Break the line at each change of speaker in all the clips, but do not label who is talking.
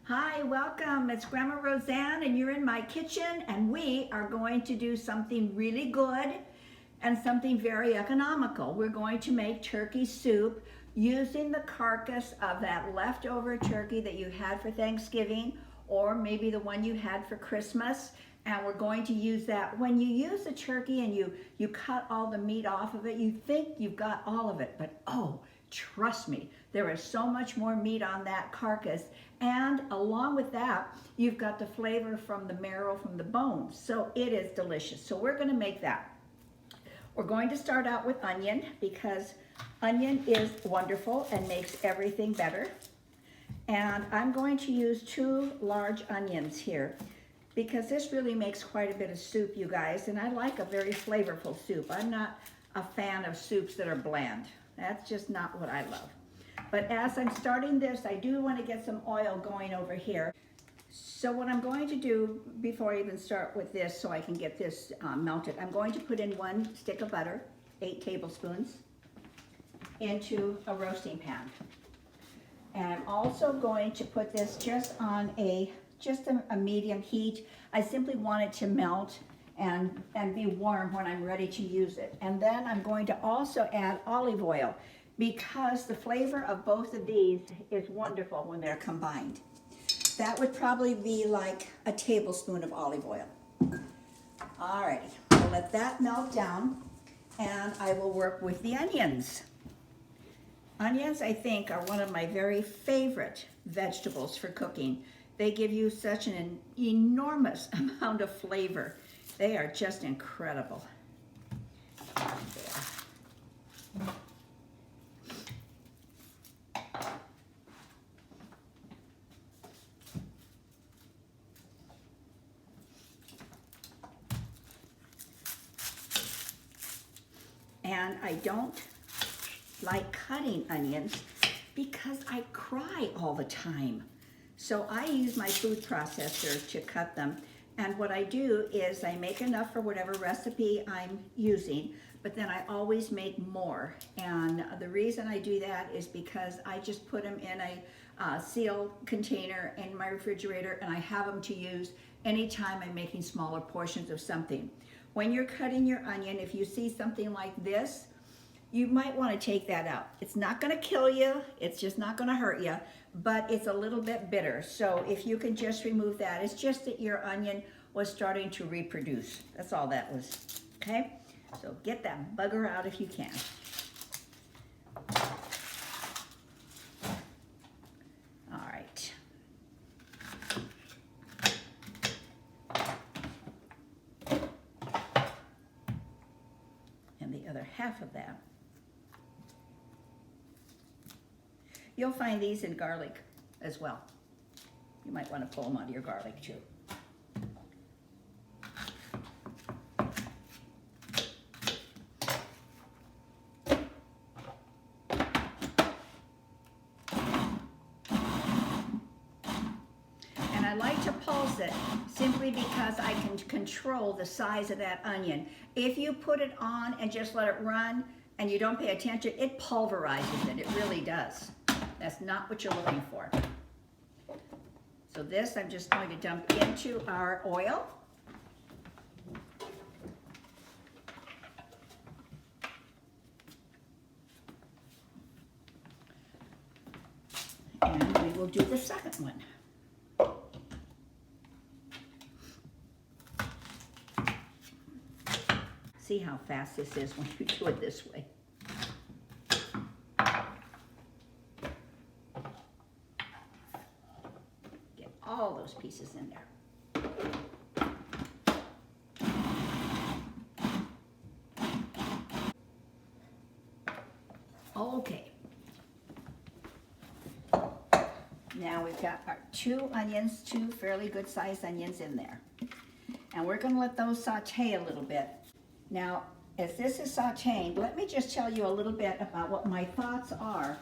Hi, welcome. It's Grandma Roseanne and you're in my kitchen and we are going to do something really good and something very economical. We're going to make turkey soup using the carcass of that leftover turkey that you had for Thanksgiving or maybe the one you had for Christmas. And we're going to use that. When you use a turkey and you cut all the meat off of it, you think you've got all of it, but oh, trust me, there is so much more meat on that carcass. And along with that, you've got the flavor from the marrow, from the bones. So it is delicious. So we're going to make that. We're going to start out with onion because onion is wonderful and makes everything better. And I'm going to use 2 large onions here because this really makes quite a bit of soup, you guys. And I like a very flavorful soup. I'm not a fan of soups that are bland. That's just not what I love. But as I'm starting this, I do want to get some oil going over here. So what I'm going to do before I even start with this, so I can get this melted, I'm going to put in 1 stick of butter, 8 tablespoons, into a roasting pan. And I'm also going to put this just on a medium heat. I simply want it to melt and be warm when I'm ready to use it. And then I'm going to also add olive oil because the flavor of both of these is wonderful when they're combined. That would probably be like a tablespoon of olive oil. Alrighty, I'll let that melt down and I will work with the onions. Onions, I think, are one of my very favorite vegetables for cooking. They give you such an enormous amount of flavor. They are just incredible. There. And I don't like cutting onions because I cry all the time. So I use my food processor to cut them. And what I do is I make enough for whatever recipe I'm using, but then I always make more. And the reason I do that is because I just put them in a sealed container in my refrigerator and I have them to use anytime I'm making smaller portions of something. When you're cutting your onion, if you see something like this, you might want to take that out. It's not going to kill you, it's just not going to hurt you, but it's a little bit bitter. So if you can just remove that, it's just that your onion was starting to reproduce. That's all that was, okay? So get that bugger out if you can. All right. And the other half of that. You'll find these in garlic as well. You might want to pull them out of your garlic too. And I like to pulse it simply because I can control the size of that onion. If you put it on and just let it run and you don't pay attention, it pulverizes it. It really does. That's not what you're looking for. So this I'm just going to dump into our oil. And we will do the second one. See how fast this is when you do it this way. All those pieces in there. Okay. Now we've got our 2 onions, 2 fairly good sized onions in there. And we're going to let those saute a little bit. Now, as this is sauteing, let me just tell you a little bit about what my thoughts are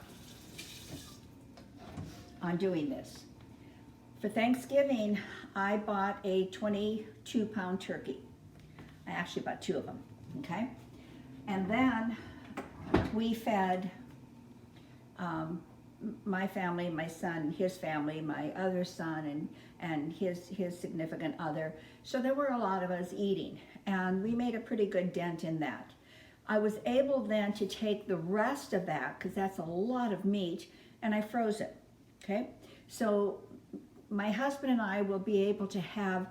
on doing this. For Thanksgiving, I bought a 22-pound turkey. I actually bought 2 of them, okay? And then we fed my family, my son, his family, my other son, and his significant other. So there were a lot of us eating, and we made a pretty good dent in that. I was able then to take the rest of that, because that's a lot of meat, and I froze it, okay? So my husband and I will be able to have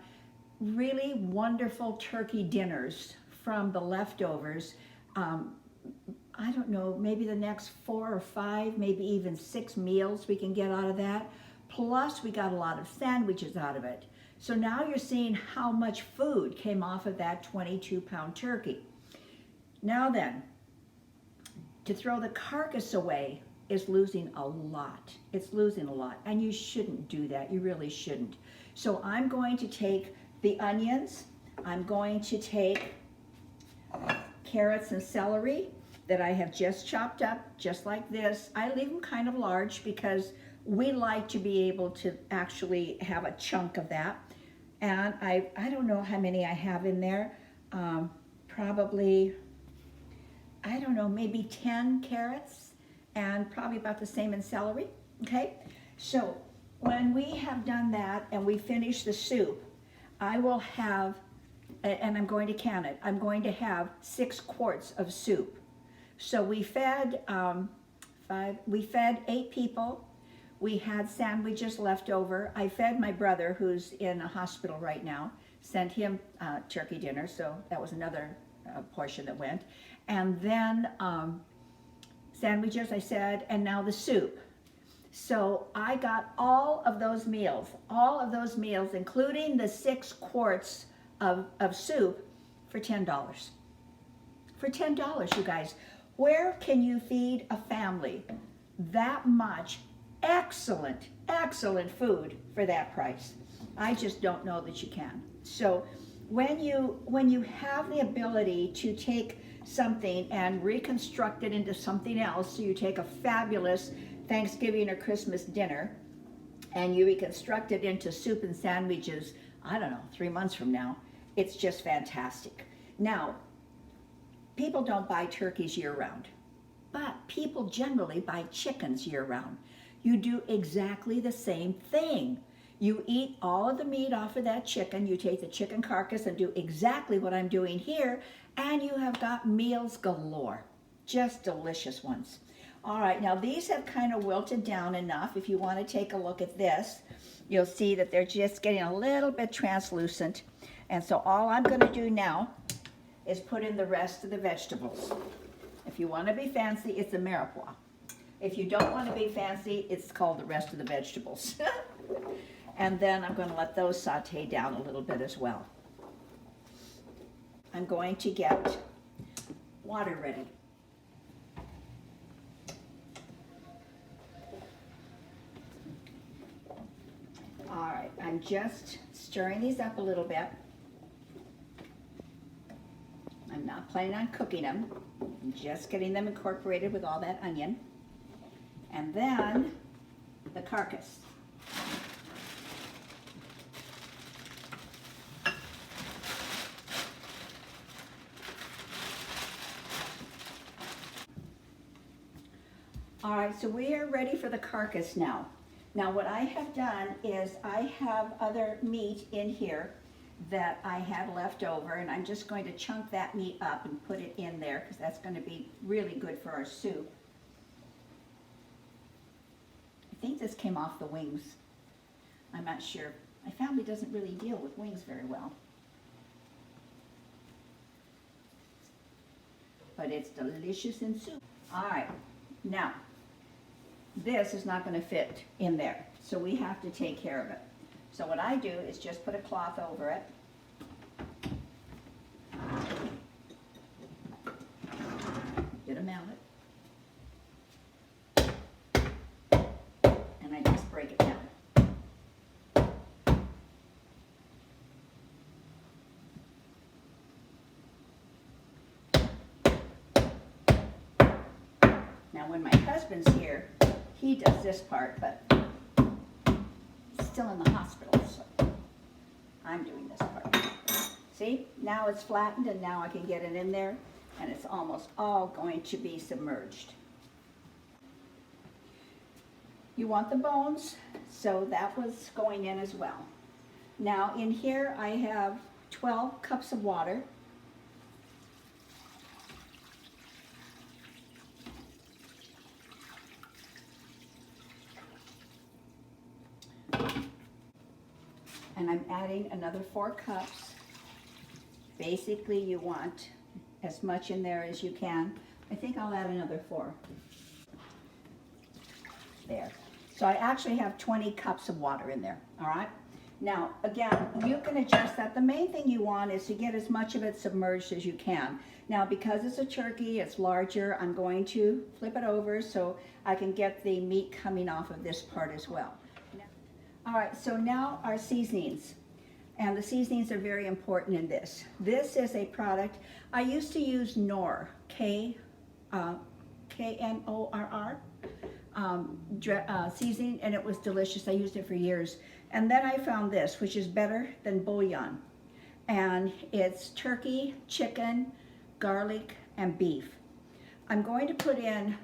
really wonderful turkey dinners from the leftovers. I don't know, maybe the next 4 or 5, maybe even 6 meals we can get out of that. Plus we got a lot of sandwiches out of it. So now you're seeing how much food came off of that 22-pound turkey. Now then, to throw the carcass away is losing a lot. It's losing a lot, and you shouldn't do that. You really shouldn't. So I'm going to take the onions. I'm going to take carrots and celery that I have just chopped up, just like this. I leave them kind of large because we like to be able to actually have a chunk of that. And I don't know how many I have in there. Probably, I don't know, maybe 10 carrots and probably about the same in celery, okay? So when we have done that and we finish the soup, I will have, and I'm going to can it, I'm going to have 6 quarts of soup. So we fed 8 people. We had sandwiches left over. I fed my brother, who's in a hospital right now, sent him turkey dinner, so that was another portion that went. And then sandwiches, I said, and now the soup. So I got all of those meals, including the 6 quarts of soup, for $10. For $10, you guys. Where can you feed a family that much excellent, excellent food for that price? I just don't know that you can. So when you have the ability to take something and reconstruct it into something else, so you take a fabulous Thanksgiving or Christmas dinner and you reconstruct it into soup and sandwiches, I don't know, 3 months from now, it's just fantastic. Now, people don't buy turkeys year-round, but people generally buy chickens year-round. You do exactly the same thing. You eat all of the meat off of that chicken, you take the chicken carcass and do exactly what I'm doing here, and you have got meals galore. Just delicious ones. All right, now these have kind of wilted down enough. If you want to take a look at this, you'll see that they're just getting a little bit translucent. And so all I'm going to do now is put in the rest of the vegetables. If you want to be fancy, it's a mirepoix. If you don't want to be fancy, it's called the rest of the vegetables. And then I'm going to let those saute down a little bit as well. I'm going to get water ready. All right, I'm just stirring these up a little bit. I'm not planning on cooking them. I'm just getting them incorporated with all that onion. And then the carcass. All right, so we are ready for the carcass now. Now what I have done is I have other meat in here that I had left over, and I'm just going to chunk that meat up and put it in there because that's going to be really good for our soup. I think this came off the wings. I'm not sure. My family doesn't really deal with wings very well. But it's delicious in soup. All right, now this is not going to fit in there, so we have to take care of it. So what I do is just put a cloth over it. Get a mallet. And I just break it down. Now when my husband's here, he does this part, but he's still in the hospital, so I'm doing this part. See, now it's flattened and now I can get it in there and it's almost all going to be submerged. You want the bones, so that was going in as well. Now in here I have 12 cups of water. And I'm adding another 4 cups. Basically you want as much in there as you can. I think I'll add another 4. There. So I actually have 20 cups of water in there, all right? Now, again, you can adjust that. The main thing you want is to get as much of it submerged as you can. Now, because it's a turkey, it's larger, I'm going to flip it over so I can get the meat coming off of this part as well. All right, so now our seasonings. And the seasonings are very important in this. This is a product, I used to use Knorr, K-N-O-R-R. Seasoning, and it was delicious. I used it for years. And then I found this, which is better than bullion. And it's turkey, chicken, garlic, and beef. I'm going to put in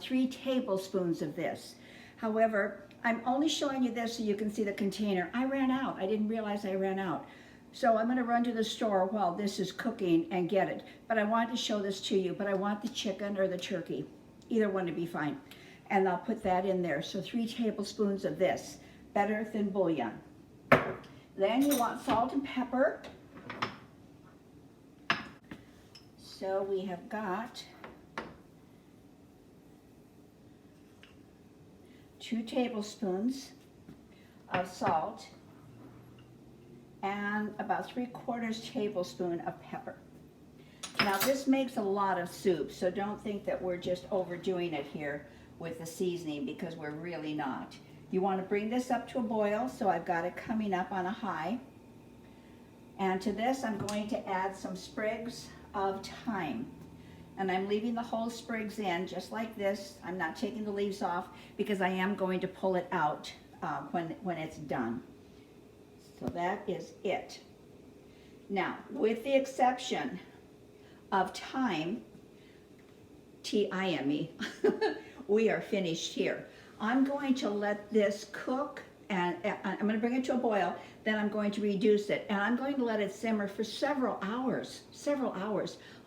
3 tablespoons of this. However, I'm only showing you this so you can see the container. I ran out. I didn't realize I ran out. So I'm going to run to the store while this is cooking and get it. But I wanted to show this to you, but I want the chicken or the turkey. Either one to be fine. And I'll put that in there. So 3 tablespoons of this, better than bullion. Then you want salt and pepper. So we have got 2 tablespoons of salt and about 3/4 tablespoon of pepper. Now this makes a lot of soup, so don't think that we're just overdoing it here with the seasoning, because we're really not. You want to bring this up to a boil, so I've got it coming up on a high. And to this I'm going to add some sprigs of thyme. And I'm leaving the whole sprigs in just like this. I'm not taking the leaves off because I am going to pull it out when it's done. So that is it. Now, with the exception of thyme, T-I-M-E, we are finished here. I'm going to let this cook, and I'm going to bring it to a boil, then I'm going to reduce it, and I'm going to let it simmer for several hours.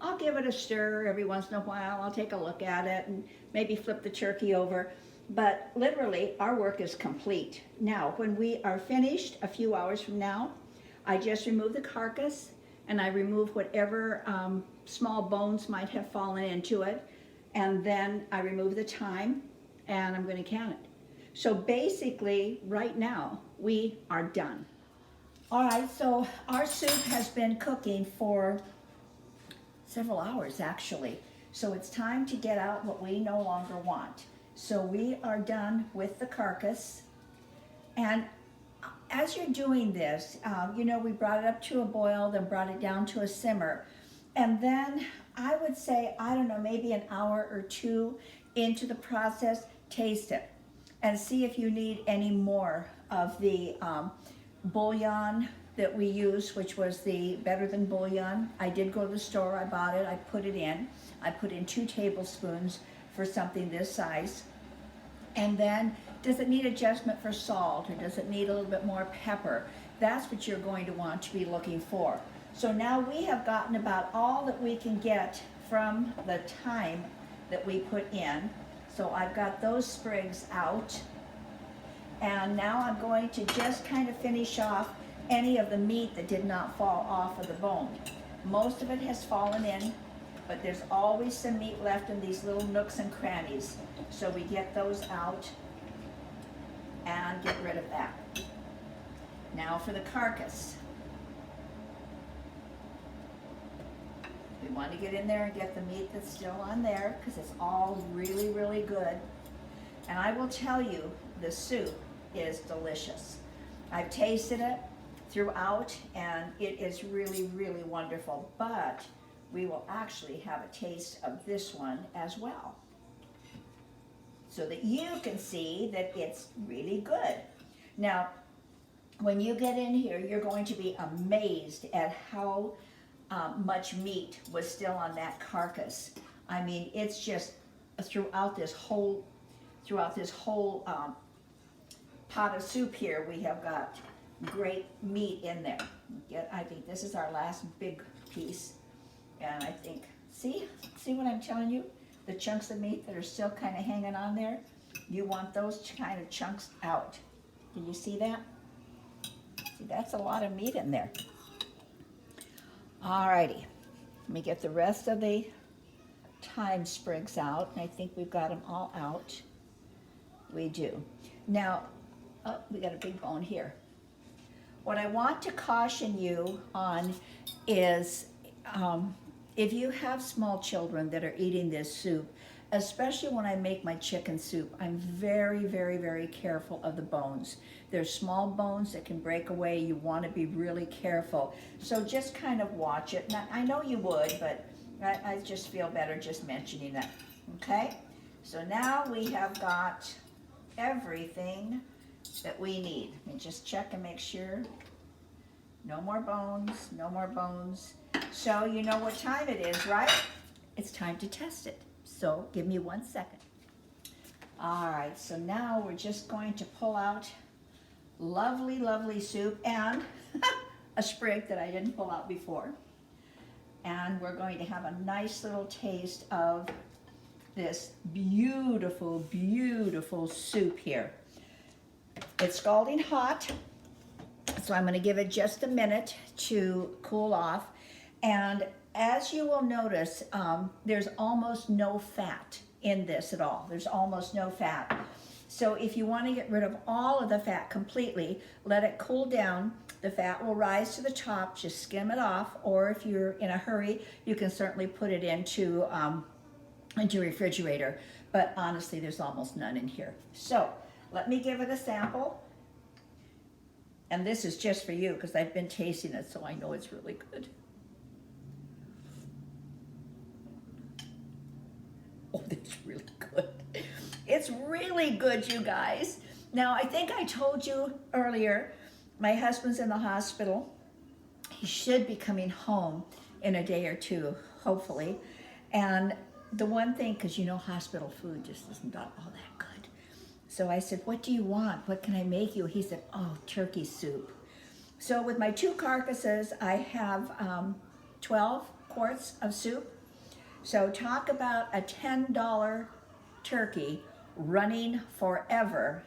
I'll give it a stir every once in a while. I'll take a look at it and maybe flip the turkey over, but literally our work is complete. Now, when we are finished a few hours from now, I just remove the carcass and I remove whatever small bones might have fallen into it, and then I remove the thyme and I'm going to can it. So basically, right now, we are done. All right, so our soup has been cooking for several hours, actually. So it's time to get out what we no longer want. So we are done with the carcass. And as you're doing this, you know, we brought it up to a boil, then brought it down to a simmer. And then I would say, I don't know, maybe an hour or 2 into the process, taste it and see if you need any more of the bullion that we use, which was the better than bullion. I did go to the store, I bought it, I put it in. I put in 2 tablespoons for something this size. And then, does it need adjustment for salt, or does it need a little bit more pepper? That's what you're going to want to be looking for. So now we have gotten about all that we can get from the thyme that we put in. So I've got those sprigs out. And now I'm going to just kind of finish off any of the meat that did not fall off of the bone. Most of it has fallen in, but there's always some meat left in these little nooks and crannies. So we get those out and get rid of that. Now for the carcass. We want to get in there and get the meat that's still on there, because it's all really, really good. And I will tell you, the soup is delicious. I've tasted it throughout and it is really, really wonderful. But we will actually have a taste of this one as well, so that you can see that it's really good. Now, when you get in here, you're going to be amazed at how much meat was still on that carcass. I mean, it's just throughout throughout this whole pot of soup here, we have got great meat in there. I think this is our last big piece. And I think, see what I'm telling you? The chunks of meat that are still kind of hanging on there, you want those kind of chunks out. Do you see that? See, that's a lot of meat in there. Alrighty, let me get the rest of the thyme sprigs out. And I think we've got them all out. We do. Now, oh, we got a big bone here. What I want to caution you on is if you have small children that are eating this soup, especially when I make my chicken soup, I'm very, very, very careful of the bones. There's small bones that can break away. You want to be really careful. So just kind of watch it. Now, I know you would, but I just feel better just mentioning that. Okay? So now we have got everything that we need. Let me just check and make sure. No more bones, no more bones. So you know what time it is, right? It's time to test it. So give me 1 second. All right, so now we're just going to pull out lovely, lovely soup and a sprig that I didn't pull out before. And we're going to have a nice little taste of this beautiful, beautiful soup here. It's scalding hot, so I'm going to give it just a minute to cool off. And as you will notice, there's almost no fat in this at all. There's almost no fat. So if you want to get rid of all of the fat completely, let it cool down. The fat will rise to the top, just skim it off. Or if you're in a hurry, you can certainly put it into a refrigerator. But honestly, there's almost none in here. So let me give it a sample. And this is just for you because I've been tasting it, so I know it's really good. Oh, that's really good. It's really good, you guys. Now, I think I told you earlier, my husband's in the hospital. He should be coming home in a day or two, hopefully. And the one thing, because you know hospital food just is not all that good. So I said, what do you want? What can I make you? He said, oh, turkey soup. So with my 2 carcasses, I have 12 quarts of soup. So talk about a $10 turkey running forever.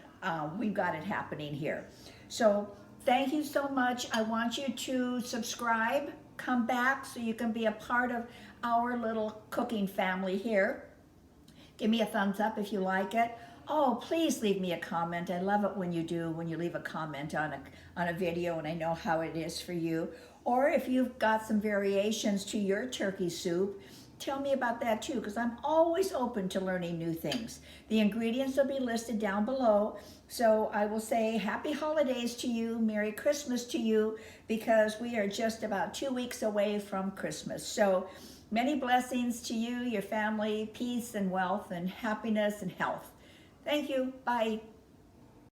We've got it happening here. So thank you so much. I want you to subscribe, come back so you can be a part of our little cooking family here. Give me a thumbs up if you like it. Oh, please leave me a comment. I love it when you do, when you leave a comment on a video and I know how it is for you. Or if you've got some variations to your turkey soup, tell me about that too, because I'm always open to learning new things. The ingredients will be listed down below. So I will say happy holidays to you, Merry Christmas to you, because we are just about 2 weeks away from Christmas. So many blessings to you, your family, peace and wealth and happiness and health. Thank you. Bye.